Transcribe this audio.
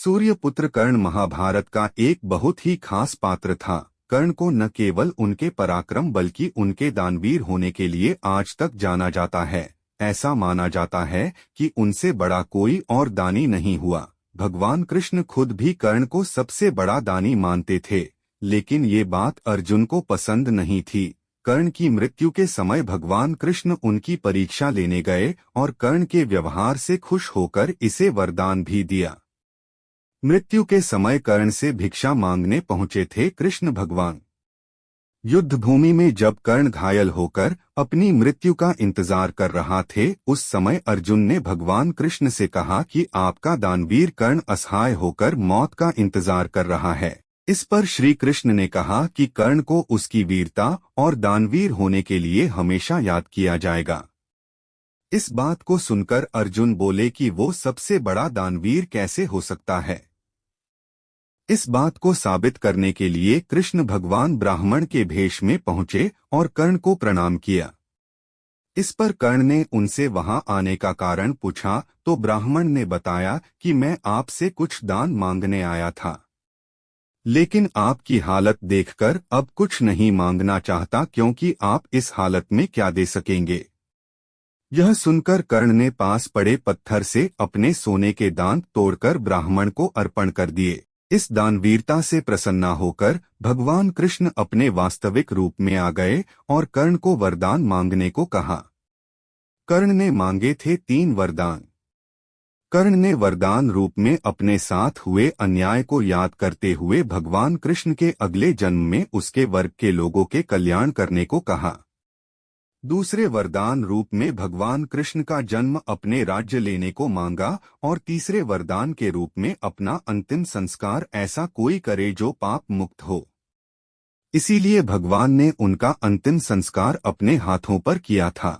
सूर्यपुत्र कर्ण महाभारत का एक बहुत ही खास पात्र था। कर्ण को न केवल उनके पराक्रम बल्कि उनके दानवीर होने के लिए आज तक जाना जाता है। ऐसा माना जाता है कि उनसे बड़ा कोई और दानी नहीं हुआ। भगवान कृष्ण खुद भी कर्ण को सबसे बड़ा दानी मानते थे, लेकिन ये बात अर्जुन को पसंद नहीं थी। कर्ण की मृत्यु के समय भगवान कृष्ण उनकी परीक्षा लेने गए और कर्ण के व्यवहार से खुश होकर इसे वरदान भी दिया। मृत्यु के समय कर्ण से भिक्षा मांगने पहुंचे थे कृष्ण भगवान। युद्ध भूमि में जब कर्ण घायल होकर अपनी मृत्यु का इंतजार कर रहा थे, उस समय अर्जुन ने भगवान कृष्ण से कहा कि आपका दानवीर कर्ण असहाय होकर मौत का इंतजार कर रहा है। इस पर श्री कृष्ण ने कहा कि कर्ण को उसकी वीरता और दानवीर होने के लिए हमेशा याद किया जाएगा। इस बात को सुनकर अर्जुन बोले कि वो सबसे बड़ा दानवीर कैसे हो सकता है। इस बात को साबित करने के लिए कृष्ण भगवान ब्राह्मण के भेष में पहुंचे और कर्ण को प्रणाम किया। इस पर कर्ण ने उनसे वहां आने का कारण पूछा तो ब्राह्मण ने बताया कि मैं आपसे कुछ दान मांगने आया था, लेकिन आपकी हालत देखकर अब कुछ नहीं मांगना चाहता, क्योंकि आप इस हालत में क्या दे सकेंगे। यह सुनकर कर्ण ने पास पड़े पत्थर से अपने सोने के दांत तोड़कर ब्राह्मण को अर्पण कर दिए। इस दानवीरता से प्रसन्न होकर भगवान कृष्ण अपने वास्तविक रूप में आ गए और कर्ण को वरदान मांगने को कहा। कर्ण ने मांगे थे 3 वरदान। कर्ण ने वरदान रूप में अपने साथ हुए अन्याय को याद करते हुए भगवान कृष्ण के अगले जन्म में उसके वर्ग के लोगों के कल्याण करने को कहा। दूसरे वरदान रूप में भगवान कृष्ण का जन्म अपने राज्य लेने को मांगा और तीसरे वरदान के रूप में अपना अंतिम संस्कार ऐसा कोई करे जो पाप मुक्त हो। इसीलिए भगवान ने उनका अंतिम संस्कार अपने हाथों पर किया था।